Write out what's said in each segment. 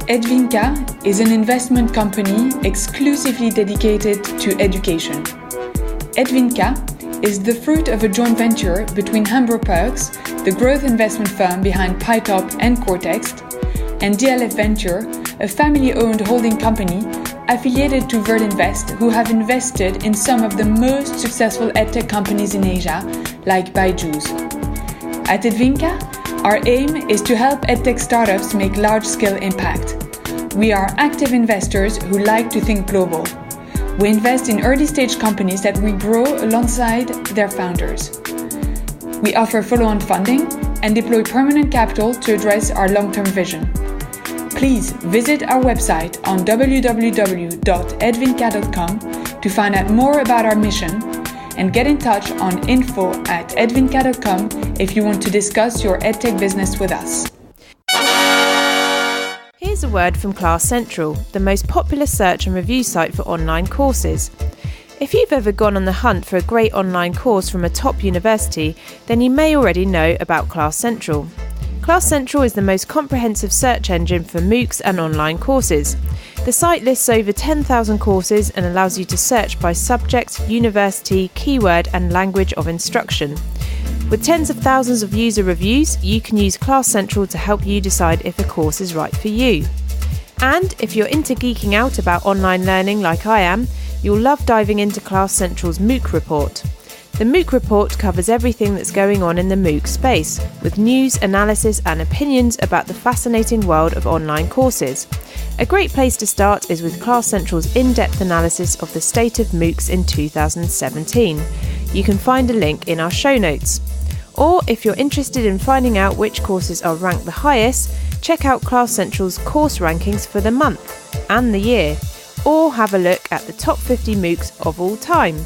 Edvinka is an investment company exclusively dedicated to education. Edvinka is the fruit of a joint venture between Hambro Perks, the growth investment firm behind PyTop and Cortext, and DLF Venture, a family-owned holding company affiliated to Verdinvest, who have invested in some of the most successful edtech companies in Asia, like Byju's. At Edvinka, our aim is to help edtech startups make large-scale impact. We are active investors who like to think global. We invest in early-stage companies that we grow alongside their founders. We offer follow-on funding and deploy permanent capital to address our long-term vision. Please visit our website on www.edvinka.com to find out more about our mission, and get in touch on info@edvinka.com if you want to discuss your edtech business with us. Here's a word from Class Central, the most popular search and review site for online courses. If you've ever gone on the hunt for a great online course from a top university, then you may already know about Class Central. Class Central is the most comprehensive search engine for MOOCs and online courses. The site lists over 10,000 courses and allows you to search by subject, university, keyword and language of instruction. With tens of thousands of user reviews, you can use Class Central to help you decide if a course is right for you. And if you're into geeking out about online learning like I am, you'll love diving into Class Central's MOOC report. The MOOC report covers everything that's going on in the MOOC space, with news, analysis and opinions about the fascinating world of online courses. A great place to start is with Class Central's in-depth analysis of the state of MOOCs in 2017. You can find a link in our show notes. Or if you're interested in finding out which courses are ranked the highest, check out Class Central's course rankings for the month and the year, or have a look at the top 50 MOOCs of all time.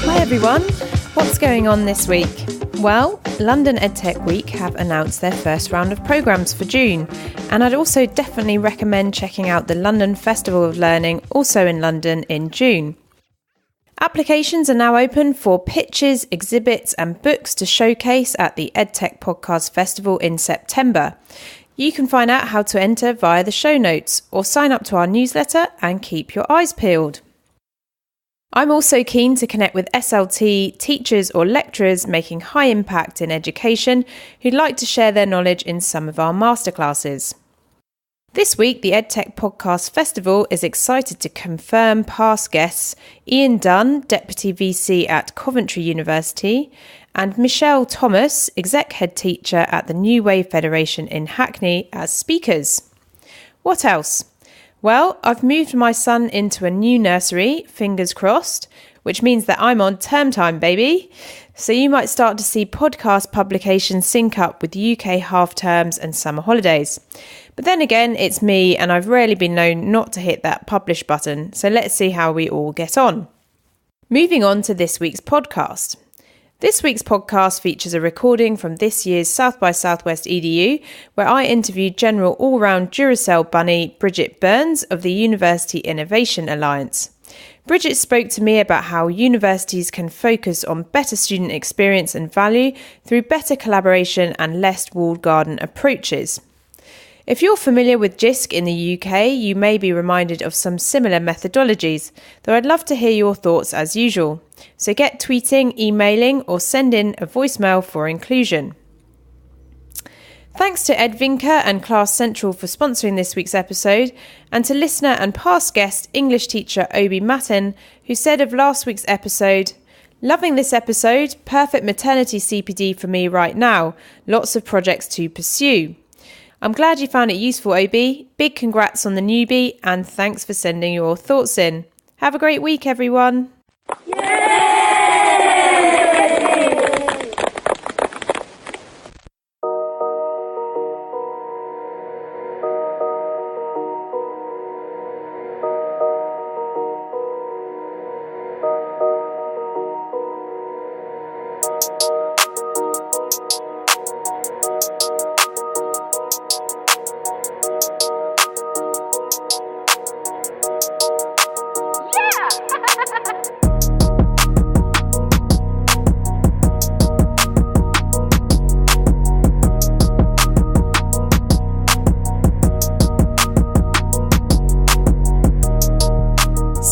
Hi everyone, what's going on this week? Well, London EdTech Week have announced their first round of programmes for June, and I'd also definitely recommend checking out the London Festival of Learning, also in London in June. Applications are now open for pitches, exhibits and books to showcase at the EdTech Podcast Festival in September. You can find out how to enter via the show notes or sign up to our newsletter and keep your eyes peeled. I'm also keen to connect with SLT teachers or lecturers making high impact in education who'd like to share their knowledge in some of our masterclasses. This week, the EdTech Podcast Festival is excited to confirm past guests Ian Dunn, Deputy VC at Coventry University, and Michelle Thomas, Exec Head Teacher at the New Wave Federation in Hackney, as speakers. What else? Well, I've moved my son into a new nursery, fingers crossed, which means that I'm on term time, baby. So you might start to see podcast publications sync up with UK half terms and summer holidays. But then again, it's me and I've rarely been known not to hit that publish button, so let's see how we all get on. Moving on to this week's podcast. This week's podcast features a recording from this year's South by Southwest EDU, where I interviewed General All-Round Duracell Bunny Bridget Burns of the University Innovation Alliance. Bridget spoke to me about how universities can focus on better student experience and value through better collaboration and less walled garden approaches. If you're familiar with JISC in the UK, you may be reminded of some similar methodologies, though I'd love to hear your thoughts as usual. So get tweeting, emailing, or send in a voicemail for inclusion. Thanks to Edvinka and Class Central for sponsoring this week's episode, and to listener and past guest English teacher Obi Matten, who said of last week's episode, "Loving this episode, perfect maternity CPD for me right now, lots of projects to pursue." I'm glad you found it useful, Obi. Big congrats on the newbie, and thanks for sending your thoughts in. Have a great week, everyone. Yay! Yeah!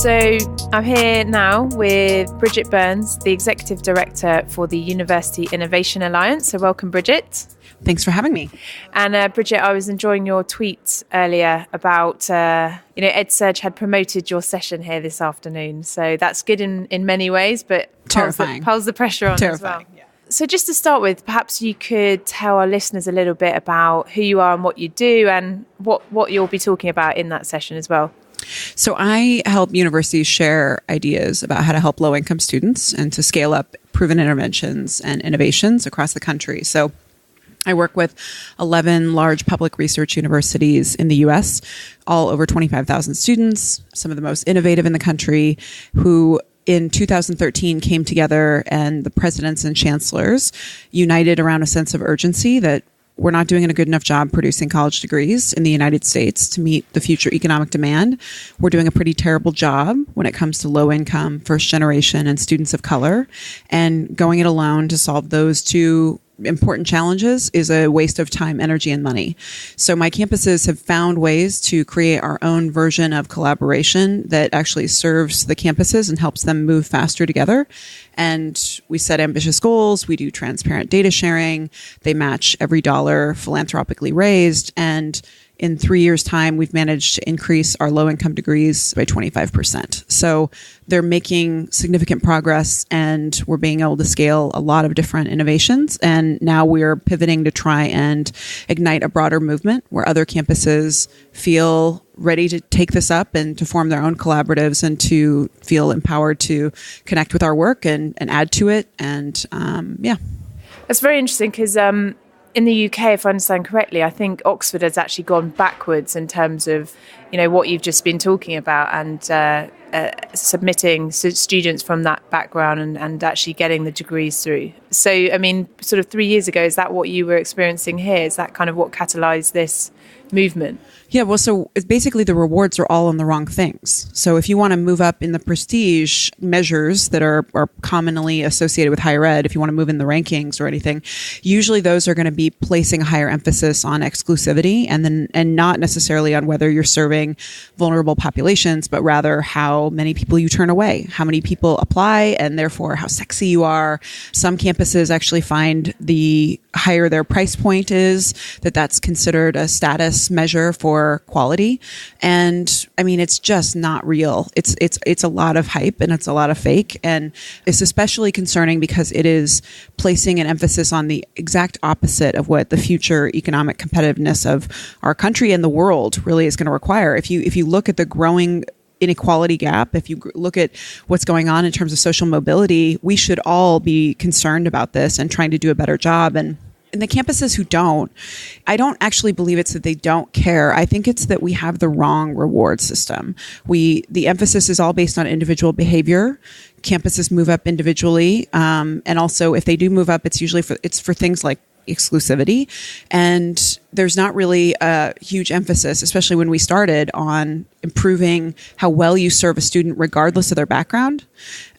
So I'm here now with Bridget Burns, the Executive Director for the University Innovation Alliance. So welcome, Bridget. Thanks for having me. And Bridget, I was enjoying your tweet earlier about, EdSurge had promoted your session here this afternoon. So that's good in many ways, but Terrifying. piles the pressure on as well. Yeah. So just to start with, perhaps you could tell our listeners a little bit about who you are and what you do and what you'll be talking about in that session as well. So I help universities share ideas about how to help low-income students and to scale up proven interventions and innovations across the country. So I work with 11 large public research universities in the U.S., all over 25,000 students, some of the most innovative in the country, who in 2013 came together, and the presidents and chancellors united around a sense of urgency that we're not doing a good enough job producing college degrees in the United States to meet the future economic demand. We're doing a pretty terrible job when it comes to low income, first generation, and students of color. And going it alone to solve those two important challenges is a waste of time, energy, and money. So my campuses have found ways to create our own version of collaboration that actually serves the campuses and helps them move faster together. And we set ambitious goals. We do transparent data sharing. They match every dollar philanthropically raised. And in 3 years' time, we've managed to increase our low-income degrees by 25%. So they're making significant progress, and we're being able to scale a lot of different innovations. And now we're pivoting to try and ignite a broader movement where other campuses feel ready to take this up and to form their own collaboratives and to feel empowered to connect with our work and add to it. And That's very interesting because in the UK, if I understand correctly, I think Oxford has actually gone backwards in terms of, what you've just been talking about and submitting students from that background and actually getting the degrees through. So, sort of 3 years ago, is that what you were experiencing here? Is that kind of what catalyzed this movement? Yeah, well, so it's basically the rewards are all on the wrong things. So if you want to move up in the prestige measures that are commonly associated with higher ed, if you want to move in the rankings or anything, usually those are going to be placing a higher emphasis on exclusivity and not necessarily on whether you're serving vulnerable populations, but rather how many people you turn away, how many people apply, and therefore how sexy you are. Some campuses actually find the higher their price point is, that's considered a status measure for quality. And it's just not real. It's a lot of hype and it's a lot of fake. And it's especially concerning because it is placing an emphasis on the exact opposite of what the future economic competitiveness of our country and the world really is going to require. If you look at the growing inequality gap, if you look at what's going on in terms of social mobility, we should all be concerned about this and trying to do a better job. And the campuses who don't, I don't actually believe it's that they don't care. I think it's that we have the wrong reward system. The emphasis is all based on individual behavior. Campuses move up individually. And also if they do move up, it's usually for things like exclusivity. And there's not really a huge emphasis, especially when we started, on improving how well you serve a student regardless of their background.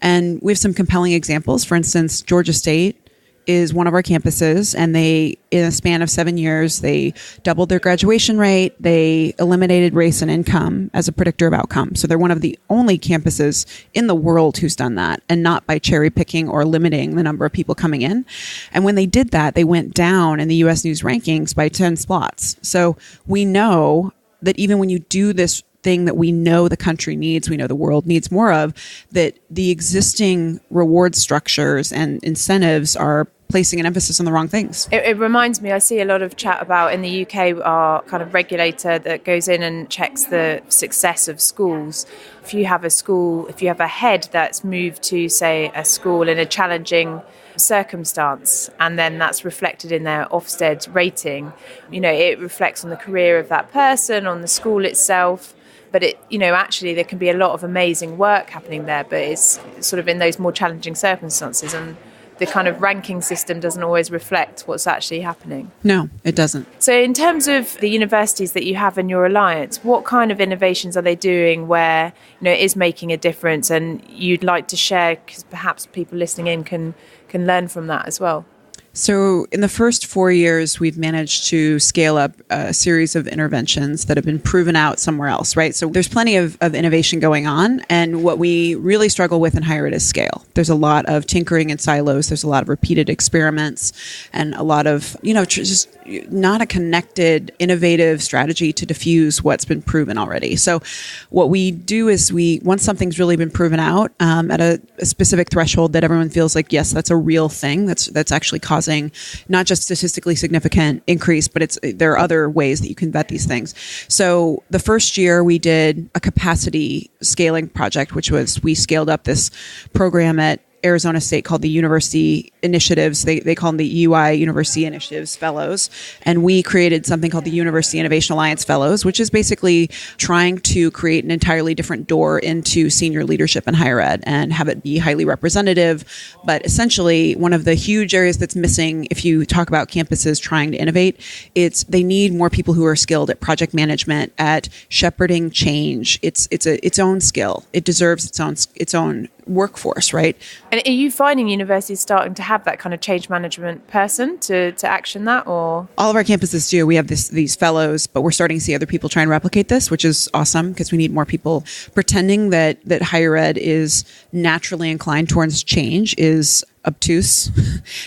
And we have some compelling examples. For instance, Georgia State is one of our campuses, and they, in a span of 7 years, they doubled their graduation rate. They eliminated race and income as a predictor of outcome. So they're one of the only campuses in the world who's done that, and not by cherry picking or limiting the number of people coming in. And when they did that, they went down in the U.S. News rankings by 10 spots. So we know that even when you do this thing that we know the country needs, we know the world needs more of, that the existing reward structures and incentives are placing an emphasis on the wrong things. It reminds me, I see a lot of chat about in the UK, our kind of regulator that goes in and checks the success of schools. If you have a head that's moved to, say, a school in a challenging circumstance, and then that's reflected in their Ofsted rating, it reflects on the career of that person, on the school itself. But actually there can be a lot of amazing work happening there, but it's sort of in those more challenging circumstances, and the kind of ranking system doesn't always reflect what's actually happening. No, it doesn't. So in terms of the universities that you have in your alliance, what kind of innovations are they doing where it is making a difference and you'd like to share, because perhaps people listening in can learn from that as well? So in the first 4 years, we've managed to scale up a series of interventions that have been proven out somewhere else, right? So there's plenty of innovation going on. And what we really struggle with in higher ed is scale. There's a lot of tinkering in silos. There's a lot of repeated experiments and a lot of, just not a connected, innovative strategy to diffuse what's been proven already. So what we do is once something's really been proven out at a specific threshold that everyone feels like, yes, that's a real thing. That's actually causing not just statistically significant increase, but there are other ways that you can vet these things. So the first year we did a capacity scaling project, which was we scaled up this program at Arizona State called the University Initiatives. They call them the UI University Initiatives Fellows. And we created something called the University Innovation Alliance Fellows, which is basically trying to create an entirely different door into senior leadership in higher ed and have it be highly representative. But essentially, one of the huge areas that's missing, if you talk about campuses trying to innovate, they need more people who are skilled at project management, at shepherding change. It's its own skill. It deserves its own workforce, right? And are you finding universities starting to have that kind of change management person to action that, or? All of our campuses do. We have these fellows, but we're starting to see other people try and replicate this, which is awesome because we need more people. Pretending that higher ed is naturally inclined towards change is obtuse,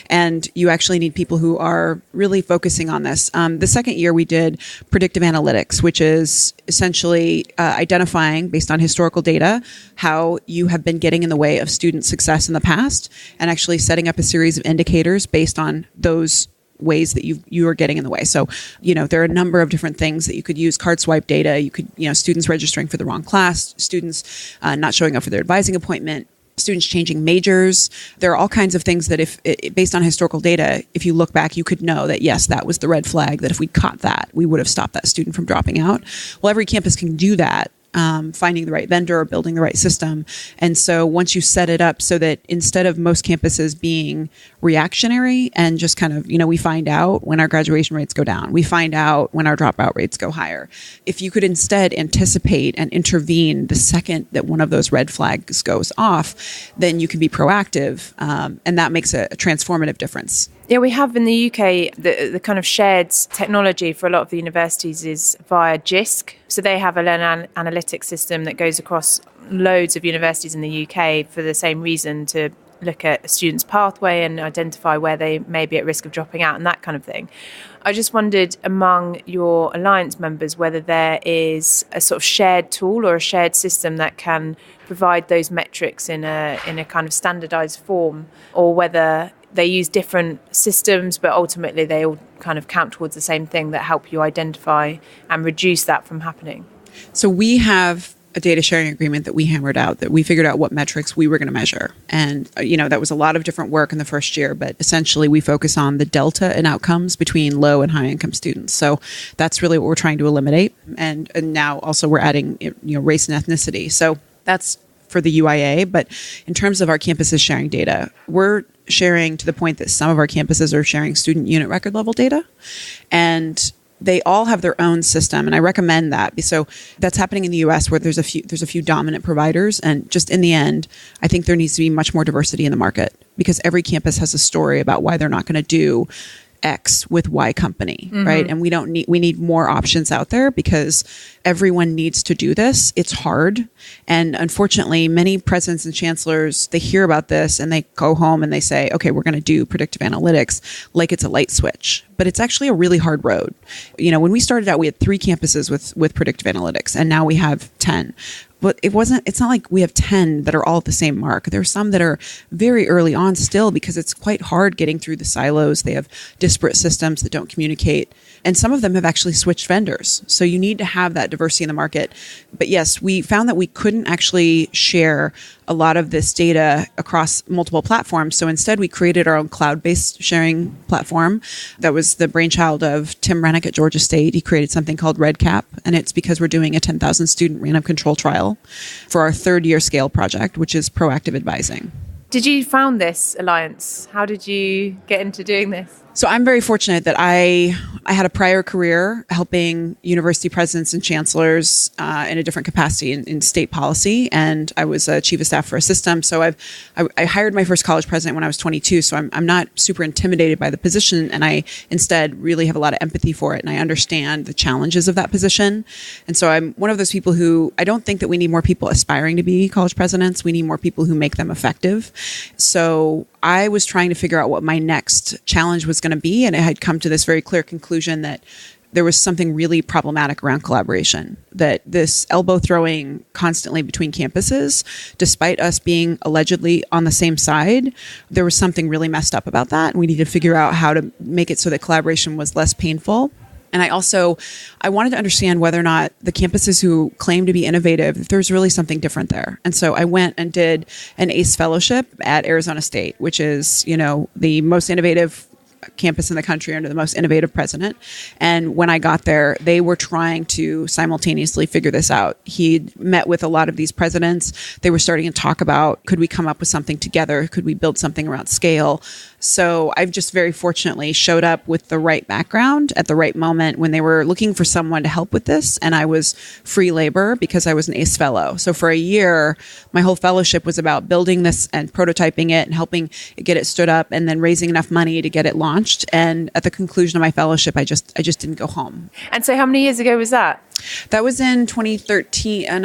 and you actually need people who are really focusing on this. The second year we did predictive analytics, which is essentially identifying based on historical data how you have been getting in the way of student success in the past, and actually setting up a series of indicators based on those ways that you are getting in the way. So, there are a number of different things that you could use. Card swipe data, you could, students registering for the wrong class, students not showing up for their advising appointment, students changing majors. There are all kinds of things that based on historical data, if you look back, you could know that, yes, that was the red flag, that if we'd caught that, we would have stopped that student from dropping out. Well, every campus can do that. Finding the right vendor or building the right system. And so once you set it up so that instead of most campuses being reactionary and just kind of, we find out when our graduation rates go down, we find out when our dropout rates go higher. If you could instead anticipate and intervene the second that one of those red flags goes off, then you can be proactive. And that makes a transformative difference. Yeah, we have in the UK, the kind of shared technology for a lot of the universities is via JISC. So they have a learner analytics system that goes across loads of universities in the UK for the same reason, to look at a student's pathway and identify where they may be at risk of dropping out and that kind of thing. I just wondered, among your alliance members, whether there is a sort of shared tool or a shared system that can provide those metrics in a kind of standardized form, or whether they use different systems, but ultimately they all kind of count towards the same thing that help you identify and reduce that from happening. So we have a data sharing agreement that we hammered out, that we figured out what metrics we were going to measure. And, that was a lot of different work in the first year, but essentially we focus on the delta in outcomes between low and high income students. So that's really what we're trying to eliminate. And now also we're adding, race and ethnicity. So that's for the UIA. But in terms of our campuses sharing data, we're sharing to the point that some of our campuses are sharing student unit record level data, and they all have their own system. And I recommend that. So that's happening in the US, where there's a few dominant providers. And just in the end, I think there needs to be much more diversity in the market, because every campus has a story about why they're not going to do X with Y company, right? And we need more options out there, because everyone needs to do this. It's hard. And unfortunately, many presidents and chancellors, they hear about this and they go home and they say, okay, we're going to do predictive analytics like it's a light switch. But it's actually a really hard road. When we started out, we had 3 campuses with predictive analytics, and now we have 10. But it's not like we have 10 that are all at the same mark. There are some that are very early on still, because it's quite hard getting through the silos. They have disparate systems that don't communicate. And some of them have actually switched vendors. So you need to have that diversity in the market. But yes, we found that we couldn't actually share a lot of this data across multiple platforms. So instead, we created our own cloud-based sharing platform. That was the brainchild of Tim Rennick at Georgia State. He created something called RedCap, and it's because we're doing a 10,000 student random control trial for our 3rd year scale project, which is proactive advising. Did you found this alliance? How did you get into doing this? So I'm very fortunate that I had a prior career helping university presidents and chancellors in a different capacity in state policy, and I was a chief of staff for a system. So I hired my first college president when I was 22. So I'm not super intimidated by the position, and I instead really have a lot of empathy for it, and I understand the challenges of that position. And so I'm one of those people who I don't think that we need more people aspiring to be college presidents. We need more people who make them effective. So I was trying to figure out what my next challenge was going to be, and I had come to this very clear conclusion that there was something really problematic around collaboration, that this elbow throwing constantly between campuses, despite us being allegedly on the same side, there was something really messed up about that. And we needed to figure out how to make it so that collaboration was less painful. And I wanted to understand whether or not the campuses who claim to be innovative, if there's really something different there. And so I went and did an ACE fellowship at Arizona State, which is, the most innovative campus in the country under the most innovative president. And when I got there, they were trying to simultaneously figure this out. He'd met with a lot of these presidents. They were starting to talk about, could we come up with something together? Could we build something around scale? So I've just very fortunately showed up with the right background at the right moment when they were looking for someone to help with this. And I was free labor because I was an ACE fellow. So for a year, my whole fellowship was about building this and prototyping it and helping get it stood up and then raising enough money to get it launched. And at the conclusion of my fellowship, I just didn't go home. And so how many years ago was that? That was in 2013. And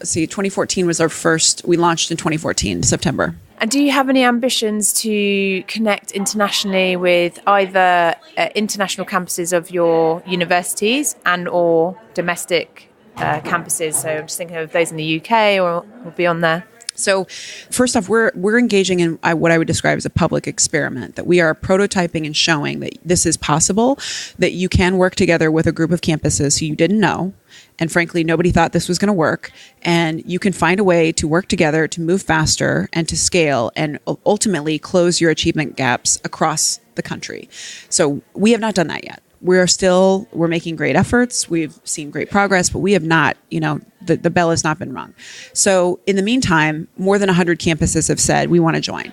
2014 was our first. We launched in 2014, September. And do you have any ambitions to connect internationally with either international campuses of your universities and or domestic campuses? So I'm just thinking of those in the UK or beyond there. So first off, we're engaging in what I would describe as a public experiment, that we are prototyping and showing that this is possible, that you can work together with a group of campuses who you didn't know. And frankly, nobody thought this was going to work. And you can find a way to work together to move faster and to scale and ultimately close your achievement gaps across the country. So we have not done that yet. We're making great efforts. We've seen great progress, but we have not, the bell has not been rung. So in the meantime, more than 100 campuses have said, we want to join.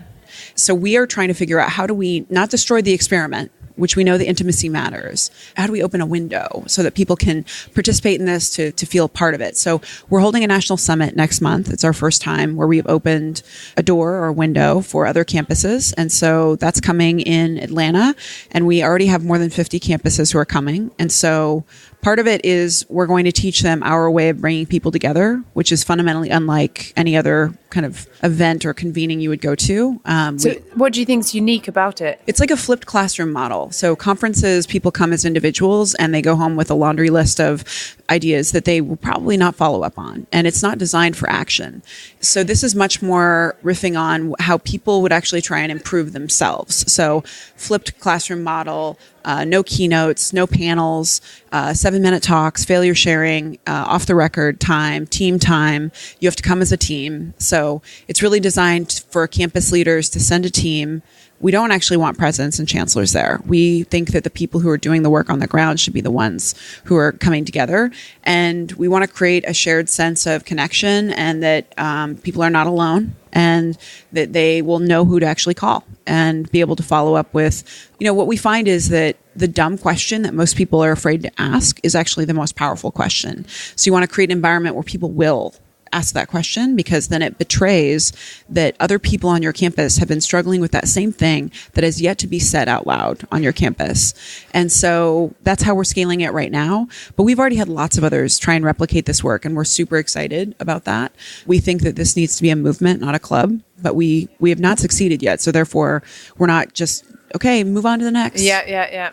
So we are trying to figure out how do we not destroy the experiment, which we know the intimacy matters. How do we open a window so that people can participate in this to feel part of it? So we're holding a national summit next month. It's our first time where we've opened a door or a window for other campuses. And so that's coming in Atlanta. And we already have more than 50 campuses who are coming. And so part of it is we're going to teach them our way of bringing people together, which is fundamentally unlike any other kind of event or convening you would go to. So what do you think is unique about it? It's like a flipped classroom model. So conferences, people come as individuals and they go home with a laundry list of ideas that they will probably not follow up on. And it's not designed for action. So this is much more riffing on how people would actually try and improve themselves. So flipped classroom model, no keynotes, no panels, 7-minute talks, failure sharing, off the record time, team time. You have to come as a team. So it's really designed for campus leaders to send a team. We don't actually want presidents and chancellors there. We think that the people who are doing the work on the ground should be the ones who are coming together. And we want to create a shared sense of connection and that people are not alone and that they will know who to actually call and be able to follow up with. What we find is that the dumb question that most people are afraid to ask is actually the most powerful question. So you want to create an environment where people will ask that question, because then it betrays that other people on your campus have been struggling with that same thing that has yet to be said out loud on your campus. And so that's how we're scaling it right now. But we've already had lots of others try and replicate this work, and we're super excited about that. We think that this needs to be a movement, not a club, but we have not succeeded yet. So therefore, we're not just, okay, move on to the next. Yeah.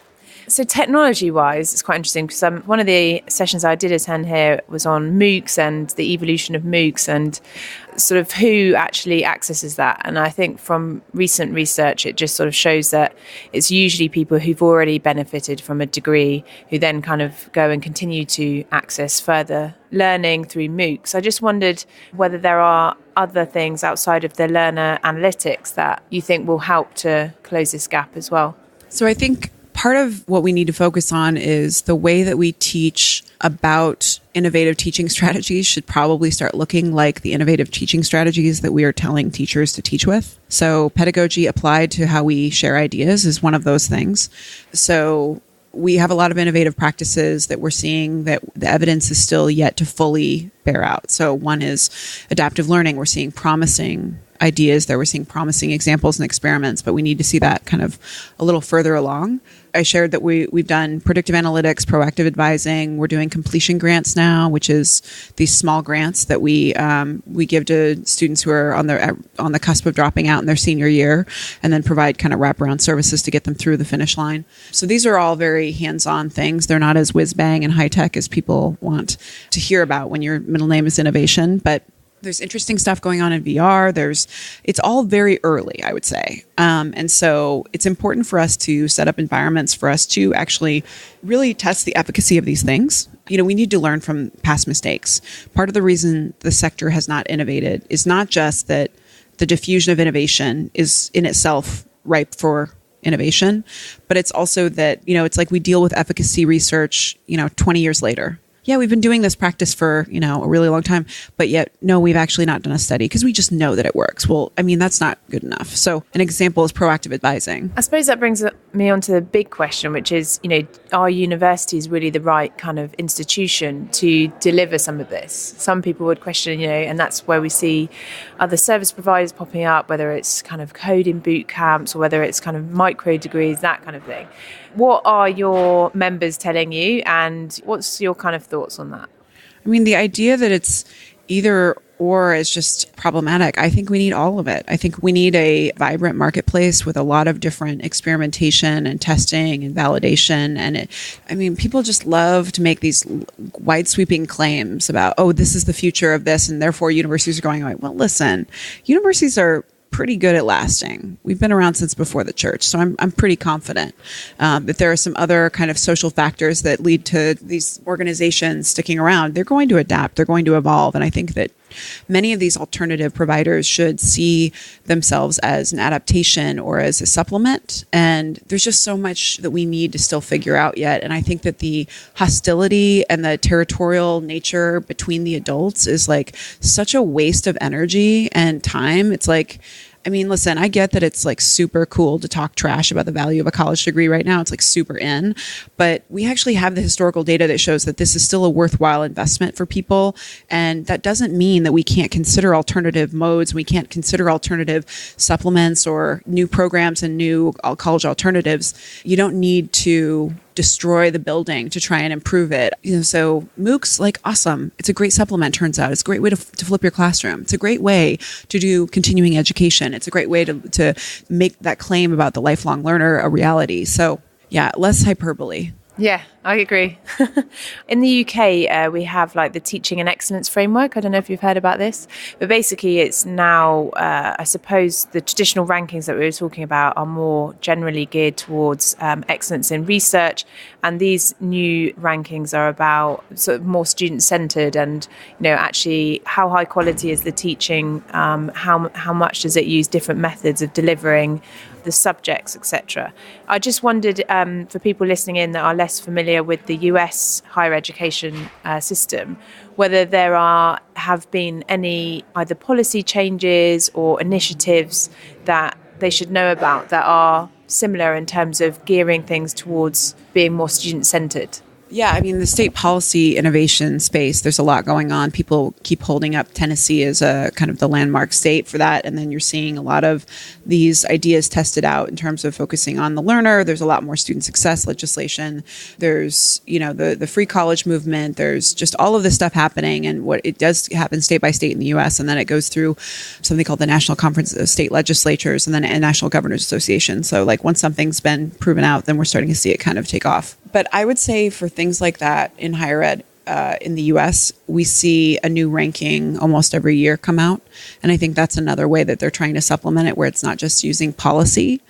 So technology-wise, it's quite interesting because one of the sessions I did attend here was on MOOCs and the evolution of MOOCs and sort of who actually accesses that. And I think from recent research, it just sort of shows that it's usually people who've already benefited from a degree who then kind of go and continue to access further learning through MOOCs. I just wondered whether there are other things outside of the learner analytics that you think will help to close this gap as well. So I think part of what we need to focus on is the way that we teach about innovative teaching strategies should probably start looking like the innovative teaching strategies that we are telling teachers to teach with. So pedagogy applied to how we share ideas is one of those things. So we have a lot of innovative practices that we're seeing that the evidence is still yet to fully bear out. So one is adaptive learning. We're seeing promising ideas there. We're seeing promising examples and experiments, but we need to see that kind of a little further along. I shared that we've done predictive analytics, proactive advising. We're doing completion grants now, which is these small grants that we give to students who are on the cusp of dropping out in their senior year, and then provide kind of wraparound services to get them through the finish line. So these are all very hands-on things. They're not as whiz-bang and high-tech as people want to hear about when your middle name is innovation, but there's interesting stuff going on in VR. It's all very early, I would say. And so it's important for us to set up environments for us to actually really test the efficacy of these things. We need to learn from past mistakes. Part of the reason the sector has not innovated is not just that the diffusion of innovation is in itself ripe for innovation, but it's also that, it's like we deal with efficacy research, 20 years later. Yeah, we've been doing this practice for, a really long time, but yet, no, we've actually not done a study because we just know that it works. Well, that's not good enough. So an example is proactive advising. I suppose that brings me on to the big question, which is, are universities really the right kind of institution to deliver some of this? Some people would question, and that's where we see other service providers popping up, whether it's kind of coding boot camps or whether it's kind of micro degrees, that kind of thing. What are your members telling you, and what's your kind of thoughts on that? The idea that it's either or is just problematic. I think we need all of it. I think we need a vibrant marketplace with a lot of different experimentation and testing and validation. And people just love to make these wide sweeping claims about, this is the future of this, and therefore universities are going away. Well, listen, universities are pretty good at lasting. We've been around since before the church, so I'm pretty confident that there are some other kind of social factors that lead to these organizations sticking around. They're going to adapt. They're going to evolve. And I think that many of these alternative providers should see themselves as an adaptation or as a supplement. And there's just so much that we need to still figure out yet. And I think that the hostility and the territorial nature between the adults is like such a waste of energy and time. It's like, listen, I get that it's like super cool to talk trash about the value of a college degree right now. It's like super in, but we actually have the historical data that shows that this is still a worthwhile investment for people. And that doesn't mean that we can't consider alternative modes. We can't consider alternative supplements or new programs and new college alternatives. You don't need to destroy the building to try and improve it. So MOOCs, awesome. It's a great supplement, turns out. It's a great way to flip your classroom. It's a great way to do continuing education. It's a great way to make that claim about the lifelong learner a reality. So yeah, less hyperbole. Yeah, I agree. In the UK, we have the Teaching and Excellence Framework. I don't know if you've heard about this, but basically it's now, I suppose the traditional rankings that we were talking about are more generally geared towards excellence in research. And these new rankings are about sort of more student-centered and, actually how high quality is the teaching, how much does it use different methods of delivering the subjects, etc. I just wondered, for people listening in that are less familiar with the US higher education system, whether there have been any either policy changes or initiatives that they should know about that are similar in terms of gearing things towards being more student-centered. Yeah, the state policy innovation space, there's a lot going on. People keep holding up Tennessee as a kind of the landmark state for that. And then you're seeing a lot of these ideas tested out in terms of focusing on the learner. There's a lot more student success legislation. There's, the free college movement. There's just all of this stuff happening. And what it does happen state by state in the U.S. And then it goes through something called the National Conference of State Legislatures and then a National Governors Association. So once something's been proven out, then we're starting to see it kind of take off. But I would say for things like that in higher ed, in the US, we see a new ranking almost every year come out. And I think that's another way that they're trying to supplement it, where it's not just using policy.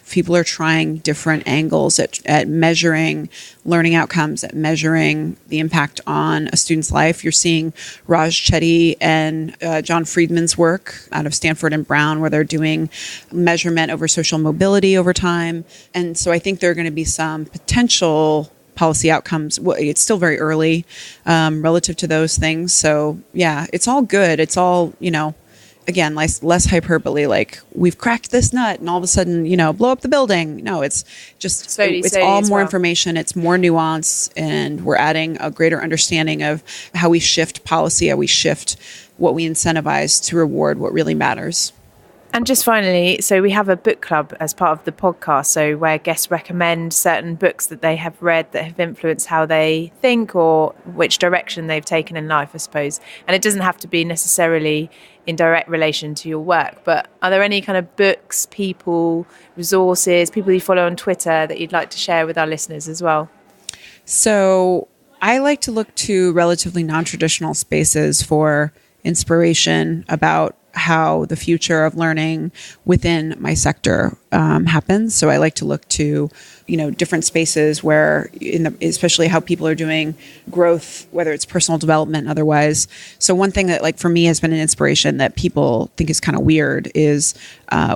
People are trying different angles at measuring learning outcomes, at measuring the impact on a student's life. You're seeing Raj Chetty and John Friedman's work out of Stanford and Brown, where they're doing measurement over social mobility over time. And so I think there are going to be some potential policy outcomes. Well, it's still very early relative to those things. So yeah, it's all good. It's all, again, less hyperbole, like we've cracked this nut and all of a sudden, blow up the building. No, it's just, it's all more information. It's more nuance, and we're adding a greater understanding of how we shift policy, how we shift what we incentivize to reward what really matters. And just finally, so we have a book club as part of the podcast, so where guests recommend certain books that they have read that have influenced how they think or which direction they've taken in life, I suppose. And it doesn't have to be necessarily in direct relation to your work, but are there any kind of books, people, resources, people you follow on Twitter that you'd like to share with our listeners as well? So I like to look to relatively non-traditional spaces for inspiration about how the future of learning within my sector happens. So I like to look to, different spaces where, especially how people are doing growth, whether it's personal development, otherwise. So one thing that, for me, has been an inspiration that people think is kind of weird is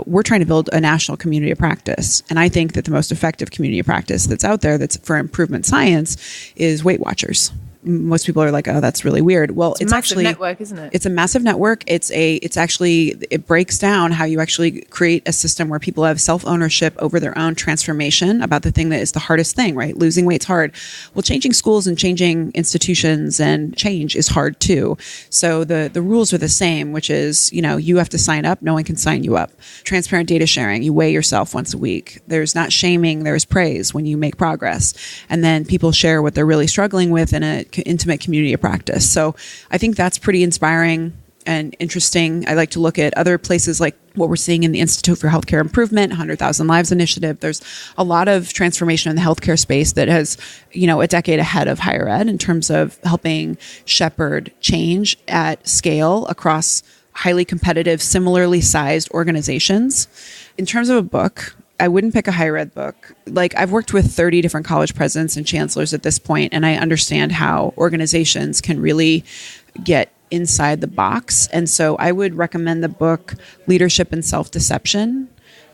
we're trying to build a national community of practice. And I think that the most effective community of practice that's out there, that's for improvement science, is Weight Watchers. Most people are like, oh, that's really weird. Well, it's actually a massive network, isn't it? It's a massive network. It breaks down how you actually create a system where people have self-ownership over their own transformation about the thing that is the hardest thing, right? Losing weight's hard. Well, changing schools and changing institutions and change is hard too. So the rules are the same, which is, you have to sign up. No one can sign you up. Transparent data sharing. You weigh yourself once a week. There's not shaming. There's praise when you make progress. And then people share what they're really struggling with in a intimate community of practice. So I think that's pretty inspiring and interesting. I like to look at other places like what we're seeing in the Institute for Healthcare Improvement, 100,000 Lives Initiative. There's a lot of transformation in the healthcare space that has, a decade ahead of higher ed in terms of helping shepherd change at scale across highly competitive, similarly sized organizations. In terms of a book, I wouldn't pick a higher ed book. I've worked with 30 different college presidents and chancellors at this point, and I understand how organizations can really get inside the box. And so I would recommend the book Leadership and Self-Deception.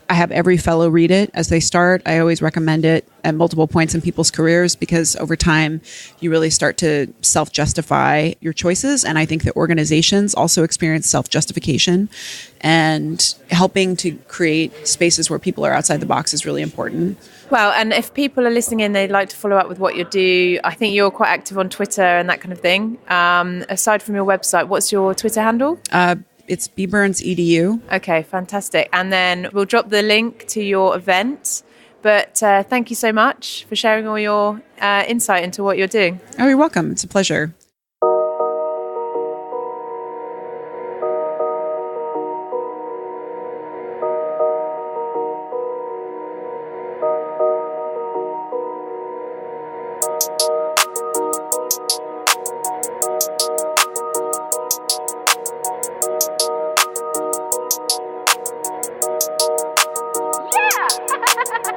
I have every fellow read it as they start. I always recommend it at multiple points in people's careers, because over time you really start to self-justify your choices. And I think that organizations also experience self-justification, and helping to create spaces where people are outside the box is really important. Well, and if people are listening in, they'd like to follow up with what you do. I think you're quite active on Twitter and that kind of thing. Aside from your website, what's your Twitter handle? It's bburns.edu. Okay, fantastic. And then we'll drop the link to your event. But thank you so much for sharing all your insight into what you're doing. Oh, you're welcome. It's a pleasure.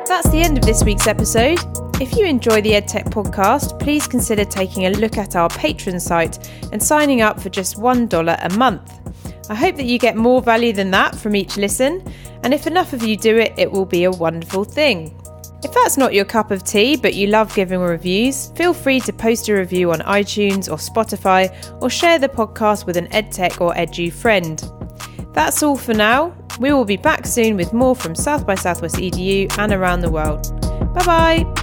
That's the end of this week's episode. If you enjoy the Edtech podcast, please consider taking a look at our Patreon site and signing up for just $1 a month. I hope that you get more value than that from each listen, and if enough of you do it, it will be a wonderful thing. If that's not your cup of tea, but you love giving reviews, feel free to post a review on iTunes or Spotify, or share the podcast with an Edtech or Edu friend. That's all for now. We will be back soon with more from South by Southwest EDU and around the world. Bye bye.